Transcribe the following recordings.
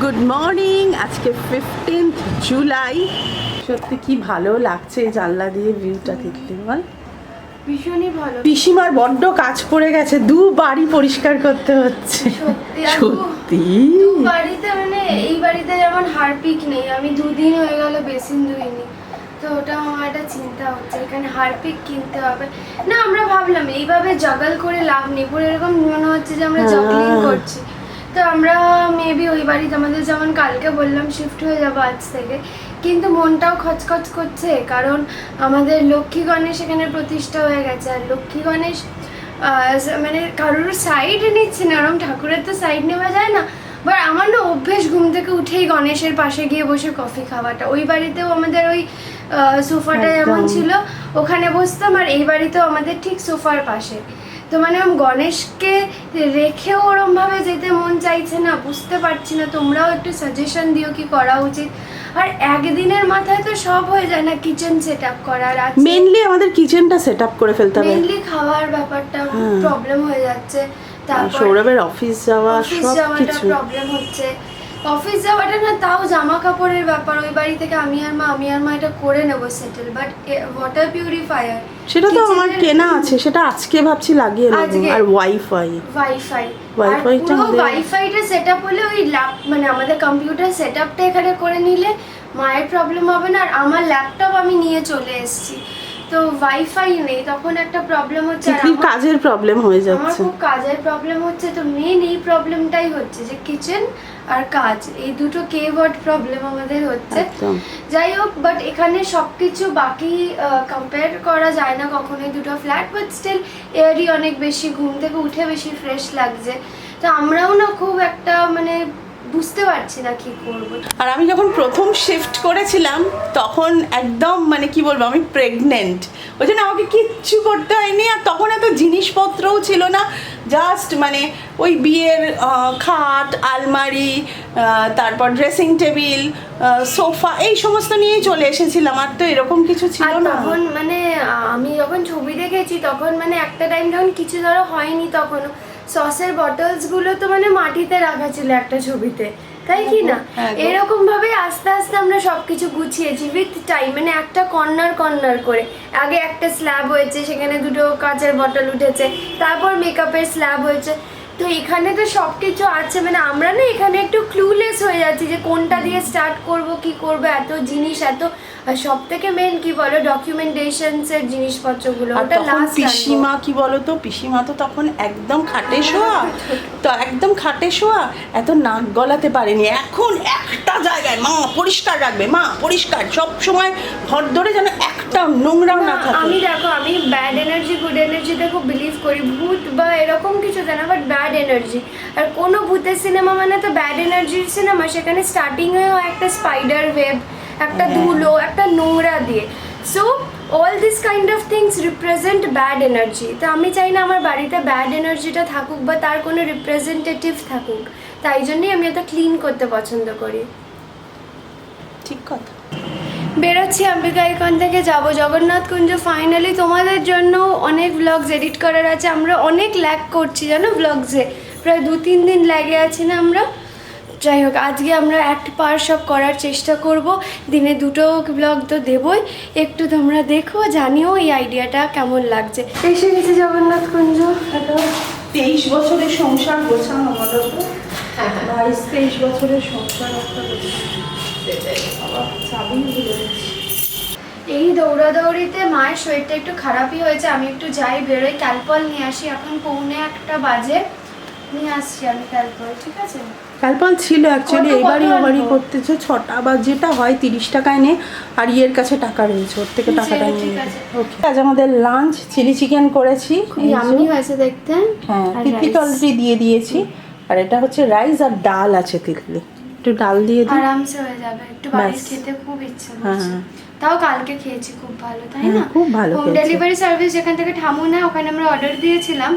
Good morning. আজকে 15th July. সত্যি কি ভালো লাগছে জানলা দিয়ে ভিউটা দেখতে, বল। ভীষণই ভালো। পিসিমার বড্ড কাজ পড়ে গেছে, দু বাড়ি পরিষ্কার করতে হচ্ছে। সত্যি বাড়িতে মানে এই বাড়িতে যেমন হারপিক নেই, আমি দুদিন হয়ে গেল বেসিন ধুইনি, তো ওটা আমার একটা চিন্তা হচ্ছে। এখানে হারপিক কিনতে হবে না। আমরা ভাবলাম এইভাবে জগল করে লাভ নেই, পুরো এরকম মনে হচ্ছে যে আমরা জগলিং করছি। তো আমরা মেবি ওই বাড়িতে আমাদের যেমন কালকে বললাম শিফট হয়ে যাবো আজ থেকে, কিন্তু মনটাও খচখচ করছে, কারণ আমাদের লক্ষ্মী গণেশ এখানে প্রতিষ্ঠা হয়ে গেছে। আর লক্ষ্মী গণেশ মানে কারোর সাইড নিচ্ছে না, ওরকম ঠাকুরের তো সাইড নেওয়া যায় না। বাট আমার না অভ্যেস ঘুম থেকে উঠেই গণেশের পাশে গিয়ে বসে কফি খাওয়াটা। ওই বাড়িতেও আমাদের ওই সোফাটা যেমন ছিল ওখানে বসতাম, আর এই বাড়িতেও আমাদের ঠিক সোফার পাশে। তো মানে গণেশকে রেখেও ওরমভাবে যেতে মন চাইছে না, বুঝতে পারছি না। তোমরাও একটু সাজেশন দিও কি করা উচিত। আর একদিনের মাথায় তো সব হয়ে যায় না, কিচেন সেট আপ করার আছে। মেইনলি আমাদের কিচেনটা সেট আপ করে ফেলতে হবে। মেইনলি খাওয়ার ব্যাপারটা প্রবলেম হয়ে যাচ্ছে। তারপর সৌরভের অফিস যাওয়া, সব কিছু প্রবলেম হচ্ছে। অফিস যাওয়াটা না, তাও জামা কাপড়ের ব্যাপার ওই বাড়ি থেকে আমি আর মা এটা করে নেব সেটেল। বাট ওয়াটার পিউরিফায়ার সেটা তো আমার কেনা আছে, সেটা আজকে ভাবছি লাগিয়ে নেব। আর ওয়াইফাইটা সেটআপ হলে ওই মানে আমাদের কম্পিউটার সেটআপটা এখানে করে নিলে মায়ের প্রবলেম হবে না। আর আমার ল্যাপটপ আমি নিয়ে চলে এসেছি, তো ওয়াইফাই নেই, তখন একটা প্রবলেম হচ্ছে। আর আমার কাজের প্রবলেম হয়ে যাচ্ছে, আমার খুব কাজের প্রবলেম হচ্ছে। তো মেন এই প্রবলেমটাই হচ্ছে যে কিচেন আর কাজ, এই দুটো কেওয়ার্ড প্রবলেম আমাদের হচ্ছে। যাই হোক, বাট এখানে সবকিছু বাকি কম্পেয়ার করা যায় না কখনোই দুটো ফ্ল্যাট। বাট স্টিল এয়ারই অনেক বেশি, ঘুম থেকে উঠে বেশি ফ্রেশ লাগছে। তো আমরাও না খুব একটা মানে বুঝতে পারছি না কি করব। আর আমি যখন প্রথম শিফট করেছিলাম তখন একদম মানে কি বলবো, আমি প্রেগনেন্ট, ওই জন্য আমাকে কিচ্ছু করতে হয়নি। আর তখন এত জিনিসপত্রও ছিল না, জাস্ট মানে ওই বিয়ের খাট, আলমারি, তারপর ড্রেসিং টেবিল, সোফা, এই সমস্ত নিয়েই চলে এসেছিলাম। আর তো এরকম কিছু ছিল না তখন। মানে আমি যখন ছবি দেখেছি তখন মানে একটা টাইম যখন কিছু ধরো হয়নি, তখন সসের বটলসগুলো তো মানে মাটিতে রাখা ছিল একটা ছবিতে, তাই কি না? এরকম ভাবে আস্তে আস্তে আমরা সবকিছু গুছিয়েছি উইথ টাইম। মানে একটা কর্নার করে আগে একটা স্ল্যাব হয়েছে, সেখানে দুটো কাঁচের বটল উঠেছে, তারপর মেকআপের স্ল্যাব হয়েছে। তো এখানে তো সব কিছু আছে। মানে আমরা না এখানে একটু ক্লুলেস হয়ে যাচ্ছি যে কোনটা দিয়ে স্টার্ট করব, কি করব, এত জিনিস, এত। আর সব থেকে মেন কি বলো, ডকুমেন্টেশনসের জিনিসপত্রগুলো। ওটা লাস্ট পিসিমা কি বলো তো, পিসিমা তো তখন একদম খাটে শোয়া, তো একদম খাটে শোয়া, এত নাক গলাতে পারেনি। এখন একটা জায়গায় মা পরিষ্কার রাখবে, মা পরিষ্কার, সব সময় ঘর ধরে যেন একটা নোংরাও না থাকে। আমি দেখো, আমি ব্যাড এনার্জি গুড এনার্জিতে খুব বিলিভ করি। ভূত বা এরকম কিছু জানা, বাট ব্যাড এনার্জি। আর কোনো ভূতের সিনেমা মানে তো ব্যাড এনার্জির সিনেমা। সেখানে স্টার্টিংয়ে হয় একটা স্পাইডার ওয়েব, একটা ধুলো, একটা নোংরা দিয়ে। So all this kind of things represent bad energy. তো আমি চাই না আমার বাড়িতে ব্যাড এনার্জিটা থাকুক বা তার কোনো রিপ্রেজেন্টেটিভ থাকুক। তাই জন্যই আমি এত ক্লিন করতে পছন্দ করি। ঠিক কথা। বেরোচ্ছি অম্বিকা আইকন থেকে, যাবো জগন্নাথ কুঞ্জ। ফাইনালি তোমাদের জন্য অনেক ব্লগস এডিট করার আছে। আমরা অনেক ল্যাগ করছি জানো ব্লগসে, প্রায় 2-3 দিন লেগে আছি না আমরা। যাই হোক, আজকে আমরা একটা পার সব করার চেষ্টা করব। দিনে 2টো ব্লগ তো দেবই, একটু তোমরা দেখো, জানিও এই আইডিয়াটা কেমন লাগছে। এসে গেছে জগন্নাথ কুঞ্জ। 23 বছরের সংসার গোছানো, 22-23 বছরের সংসার একটা এই দৌড়াদৌড়িতে মায়ের শরীরটা একটু খারাপই হয়েছে। আমি একটু যাই, বেরোই, ক্যালপল নিয়ে আসি। এখন 1:45 বাজে, নিয়ে আসছি আমি ক্যালপল। ঠিক আছে, ক্যালপল ছিল অ্যাকচুয়ালি, এবারই ওবারই করতেছে 6টা বা যেটা হয় 30 টাকায় নে। আর ইয়ের কাছে টাকা রয়েছে, ওর থেকে টাকাটা নিয়ে নেবে। ওকে, আজ আমাদের লাঞ্চ চিলি চিকেন করেছি, ইয়াম্মি হয়েছে দেখতে। হ্যাঁ, তিতলি অলরেডি দিয়ে দিয়েছি। আর এটা হচ্ছে রাইস আর ডাল আছে, তিতলি একটু ডাল দিয়ে দিই, আরামসে হয়ে যাবে। একটু বাড়ি খেতে খুব ইচ্ছা করছে। তাও কালকে খেয়েছি, খুব ভালো, তাই না? খুব ভালো। হোম ডেলিভারি সার্ভিস যেখান থেকে ঠামু নেয়, ওখানে আমরা অর্ডার দিয়েছিলাম,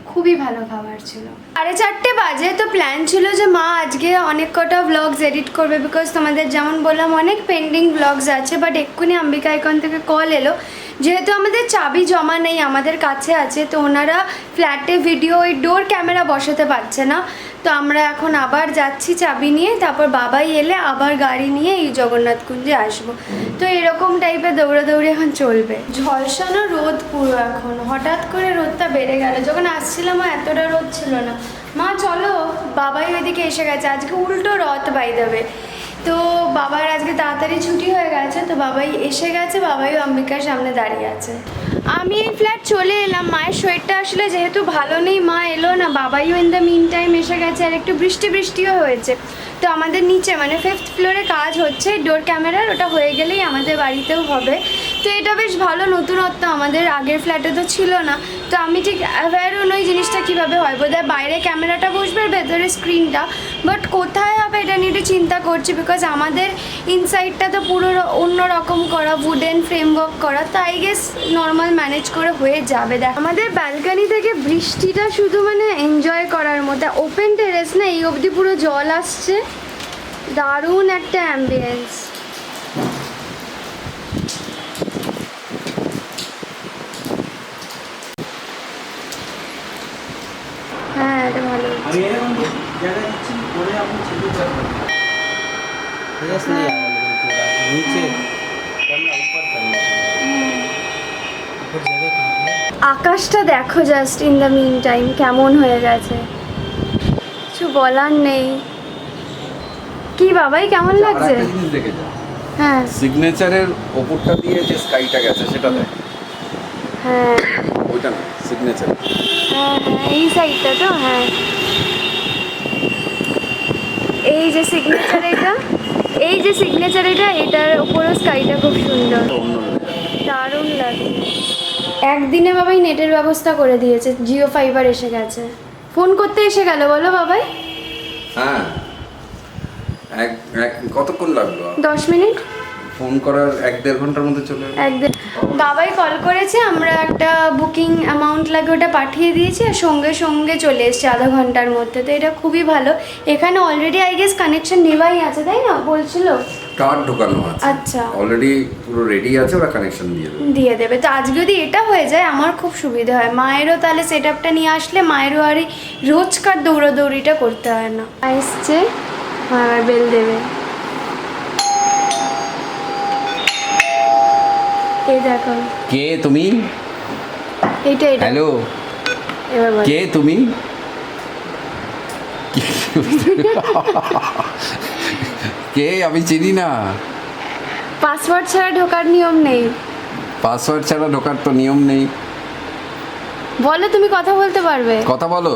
খুবই ভালো খাবার ছিল। 4:30 বাজে। তো প্ল্যান ছিল যে মা আজকে অনেক কটা ব্লগস এডিট করবে, বিকজ তোমাদের যেমন বললাম অনেক পেন্ডিং ব্লগস আছে। বাট এক্ষুনি অম্বিকা আইকন থেকে কল এলো, যেহেতু আমাদের চাবি জমা নেই, আমাদের কাছে আছে, তো ওনারা ফ্ল্যাটে ভিডিও ওই ডোর ক্যামেরা বসাতে পারছে না। তো আমরা এখন আবার যাচ্ছি চাবি নিয়ে, তারপর বাবাই এলে আবার গাড়ি নিয়ে এই জগন্নাথ কুঞ্জে আসবো। তো এরকম টাইপের দৌড়াদৌড়ি এখন চলবে। ঝলসানো রোদ পুরো, এখন হঠাৎ করে রোদটা বেড়ে গেল। যখন আসছিলাম এতটা রোদ ছিল না। মা চলো, বাবাই ওইদিকে এসে গেছে। আজকে উল্টো রথ বাই দেবে, তো বাবার আজকে তাড়াতাড়ি ছুটি হয়ে গেছে, তো বাবাই এসে গেছে, বাবাই অম্বিকার সামনে দাঁড়িয়ে আছে। আমি এই ফ্ল্যাট চলে এলাম। মায়ের শরীরটা আসলে যেহেতু ভালো নেই, মা এলো না, বাবাইও ইন দ্য মিন টাইম এসে গেছে, আর একটু বৃষ্টিও হয়েছে। তো আমাদের নিচে মানে 5th ফ্লোরে কাজ হচ্ছে ডোর ক্যামেরার, ওটা হয়ে গেলেই আমাদের বাড়িতেও হবে। তো এটা বেশ ভালো নতুনত্ব, আমাদের আগের ফ্ল্যাটে তো ছিল না। তো আমি ঠিক অ্যাওয়্যারও নই জিনিসটা কীভাবে হয়, বোধহয় বাইরে ক্যামেরাটা বসবে আর ভেতরে স্ক্রিনটা, বাট কোথায় হবে এটা নিয়ে একটু চিন্তা করছি। বিকজ আমাদের ইনসাইডটা তো পুরো অন্য রকম করা, উডেন ফ্রেমওয়ার্ক করা, তো আই গেস নর্মাল ম্যানেজ করে হয়ে যাবে। দেখ আমাদের ব্যালকনি থেকে বৃষ্টিটা শুধু মানে এনজয় করার মতো। ওপেন টেরেস না, এই অবধি পুরো জল আসছে, দারুণ একটা অ্যাম্বিয়েন্স। হ্যাঁ এটা ভালো। আমি এরকম জায়গা দিচ্ছি পরে আপনি ছেড়ে যাবেন ঠিক আছে नीचे कैमरा ऊपर करना ऊपर जगह कहाँ है আকাশটা দেখো just in the meantime কেমন হয়ে গেছে, কিছু বলার নেই। কি বাবাই কেমন লাগছে? একটা জিনিস দেখে যা, হ্যাঁ সিগনেচারের ওপরটা দিয়ে যে স্কাইটা গেছে সেটা দেখ, হ্যাঁ ওইটা না সিগনেচার। হ্যাঁ হ্যাঁ এই সাইডটা তো, হ্যাঁ এই যে সিগনেচার এটা, এই যে সিগনেচার এটা, এটার উপরও স্কাইটা খুব সুন্দর, দারুণ লাগে। একদিনে বাবাই নেটের ব্যবস্থা করে দিয়েছে, জিও ফাইবার এসে গেছে। ফোন করতে এসে গেল বলো বাবাই? হ্যাঁ এক এক কতক্ষণ লাগলো 10 মিনিট ফোন করার? 1-1.5 ঘন্টার মধ্যে চলে এলো। একদিন বাবাই কল করেছে, আমরা একটা বুকিং অ্যামাউন্ট লাগে ওটা পাঠিয়ে দিয়েছি, আর সঙ্গে সঙ্গে চলে এসছে আধা ঘন্টার মধ্যে। তো এটা খুবই ভালো। এখানে অলরেডি আই গেস কানেকশন নেওয়াই আছে, তাই না বলছিল? কার্ড ঢোকানো আছে, আচ্ছা অলরেডি পুরো রেডি আছে, ওরা কানেকশন দিয়ে দেবে। দিয়ে দেবে। তো আজ যদি এটা হয়ে যায় আমার খুব সুবিধা হয়, মায়েরও তাহলে সেট আপটা নিয়ে আসলে মায়েরও আর এই রোজকার দৌড়াদৌড়িটা করতে হয় না। এসছে, আবার বেল দেবে। এই দেখো কে তুমি? এইটা এটা হ্যালো এবার বল। কে তুমি? কে? আমি চিনি না। পাসওয়ার্ড ছাড়া ঢোকার নিয়ম নেই। পাসওয়ার্ড ছাড়া ঢোকার তো নিয়ম নেই। বলো তুমি কথা বলতে পারবে। কথা বলো।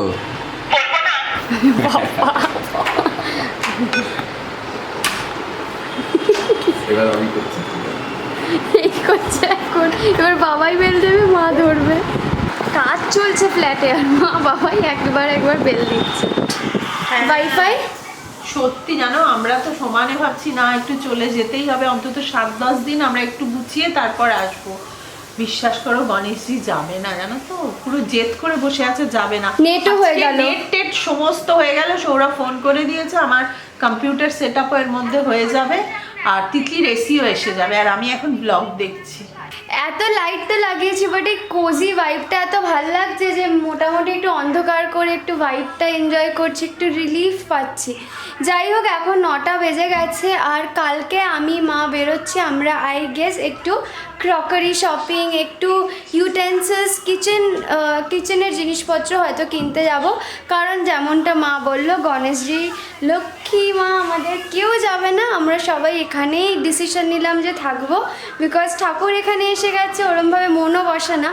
এবার আমি করছি। এই করছে এখন, এবার বাবাই বেল দেবে, মা ধরবে। কাজ চলছে ফ্ল্যাটে আর মা বাবাই একবার বেল দিচ্ছে। ওয়াইফাই সত্যি জানো, আমরা তো সমানে ভাবছি না একটু চলে যেতেই হবে, অন্তত 7-10 দিন আমরা একটু গুছিয়ে তারপর আসবো। বিশ্বাস করো গণেশজি যাবে না, জানো তো, পুরো জেদ করে বসে আছে, যাবে না। নেটও হয়ে গেল, নেট টেট সমস্ত হয়ে গেল, সৌরভ ফোন করে দিয়েছে, আমার কম্পিউটার সেট আপ এর মধ্যে হয়ে যাবে, আর তিতলির এসিও এসে যাবে, আর আমি এখন ব্লগ দেখছি। এত লাইট তো লাগিয়েছি, বাট এই কোজি ভাইবটা এত ভালো লাগছে যে মোটামুটি একটু অন্ধকার করে একটু ভাইবটা এনজয় করছি, একটু রিলিফ পাচ্ছি। যাই হোক এখন 9টা বেজে গেছে, আর কালকে আমি মা বেরোচ্ছি, আমরা আই গেস একটু ক্রকারি শপিং, একটু ইউটেন্সিলস, কিচেনের জিনিসপত্র হয়তো কিনতে যাব। কারণ যেমনটা মা বলল, গণেশজি লক্ষ্মী মা আমাদের, কেউ যাবে না, আমরা সবাই এখানেই ডিসিশন নিলাম যে থাকবো। বিকজ ঠাকুর এখানে এসে গেছে, ওরমভাবে মনও বসে না,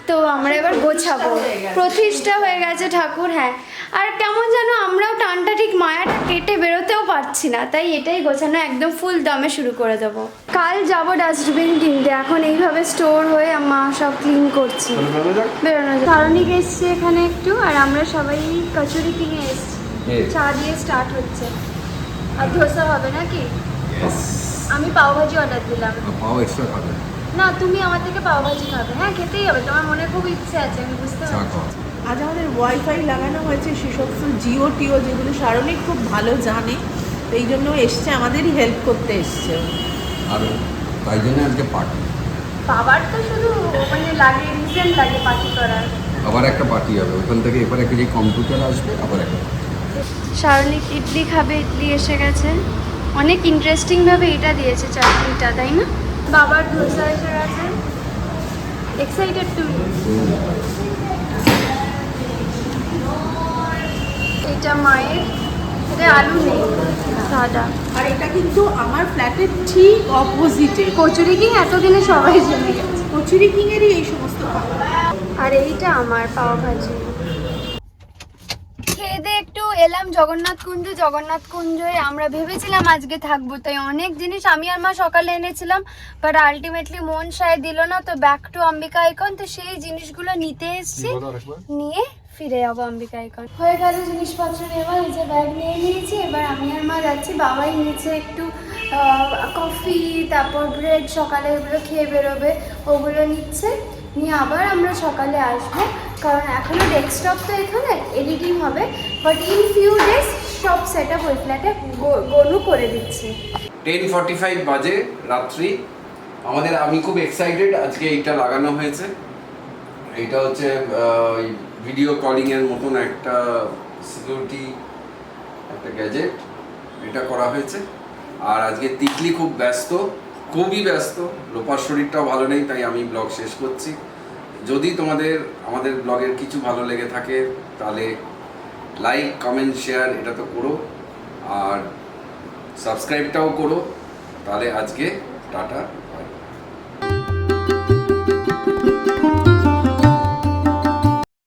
তো আমরা এবার গোছাবো। প্রতিষ্ঠা হয়ে গেছে ঠাকুর, হ্যাঁ। আর কেমন যেন আমরাও টানটা ঠিক মায়াটা কেটে বেরোতেও পারছি না, তাই এটাই গোছানো একদম ফুল দমে শুরু করে দেবো। কাল যাবো ডাস্টবিন কিনতে, এখন এইভাবে স্টোর হয়ে মা সব ক্লিন করছি, বেরোনো যায়। কারণিক এসছে এখানে একটু, আর আমরা সবাই কচুরি কিনে এসছি, চা দিয়ে স্টার্ট হচ্ছে। আর ধোসা হবে নাকি? আমি পাওভাজি অর্ডার দিলাম। পাও এক্সট্রা খাবে না তুমি আমার থেকে পাওভাজি খাবে। হ্যাঁ খেতেই হবে, তোমার মনে খুব ইচ্ছে আছে, আমি বুঝতে পারছি। আজ আমাদের ওয়াইফাই লাগানো হয়েছে, সে সমস্ত জিও টিও যেগুলো সারণিক খুব ভালো জানে, তো এই জন্য এসছে, আমাদেরই হেল্প করতে এসছে। আর তাই জন্য আজকে পার্টি। বাবার তো শুধু মানে লাগে, রিজেন লাগে পার্টি করার। আবার একটা পার্টি হবে ওখান থেকে, এবার একটা যে কম্পিউটার আসবে, আবার একটা। শারলিক ইডলি খাবে, ইডলি এসে গেছে। অনেক ইন্টারেস্টিংভাবে এটা দিয়েছে চাটনিটা, তাই না? বাবার ধোসা এসে গেছে। এক্সাইটেড তুমি? এটা মায়ের, এটা আলু নেই, সাদা। আর এটা কিন্তু আমার ফ্ল্যাটের ঠিক অপোজিটে। কচুরি কিং এতদিনে সবাই জেনে গেছে। কচুরি কিংয়েরই এই সমস্ত খাবার। আর এইটা আমার পাওয়া ভাজি। খেয়ে দিয়ে একটু এলাম জগন্নাথ কুঞ্জে। আমরা ভেবেছিলাম আজকে থাকবো, তাই অনেক জিনিস আমি আর মা সকালে এনেছিলাম, বাট আলটিমেটলি মন সায় দিল না, তো ব্যাক টু অম্বিকা আইকন। তো সেই জিনিসগুলো নিতে এসেছি, নিয়ে ফিরে যাবো অম্বিকা আইকন। হয়ে গেল জিনিসপত্র নেওয়া, নিজে ব্যাগ নিয়ে নিয়েছি। এবার আমি আর মা যাচ্ছি। বাবাই নিচে একটু কফি, তারপর ব্রেড, সকালে এগুলো খেয়ে বেরোবে, ওগুলো নিচ্ছে। নিয়ে আবার আমরা সকালে আসবো, কারণ এখনও ডেস্কটপ তো এখানে এডিটিং হবে, বাট ইন ফিউ ডেজ সব সেট আপ ওই ফ্ল্যাটে গনু করে দিচ্ছে। 10:45 বাজে রাত্রি। আমি খুব এক্সাইটেড, আজকে এইটা লাগানো হয়েছে। এইটা হচ্ছে ভিডিও কলিং এর মতন একটা সিকিউরিটি একটা গ্যাজেট, এটা করা হয়েছে। আর আজকে তিতলি খুব ব্যস্ত, খুবই ব্যস্ত। লোপার শরীরটাও ভালো নেই, তাই আমি ব্লগ শেষ করছি। যদি আমাদের ব্লগের কিছু ভালো লেগে থাকে তাহলে লাইক, কমেন্ট, শেয়ার এটা তো করো, আর সাবস্ক্রাইবটাও করো। তাহলে আজকে টাটা।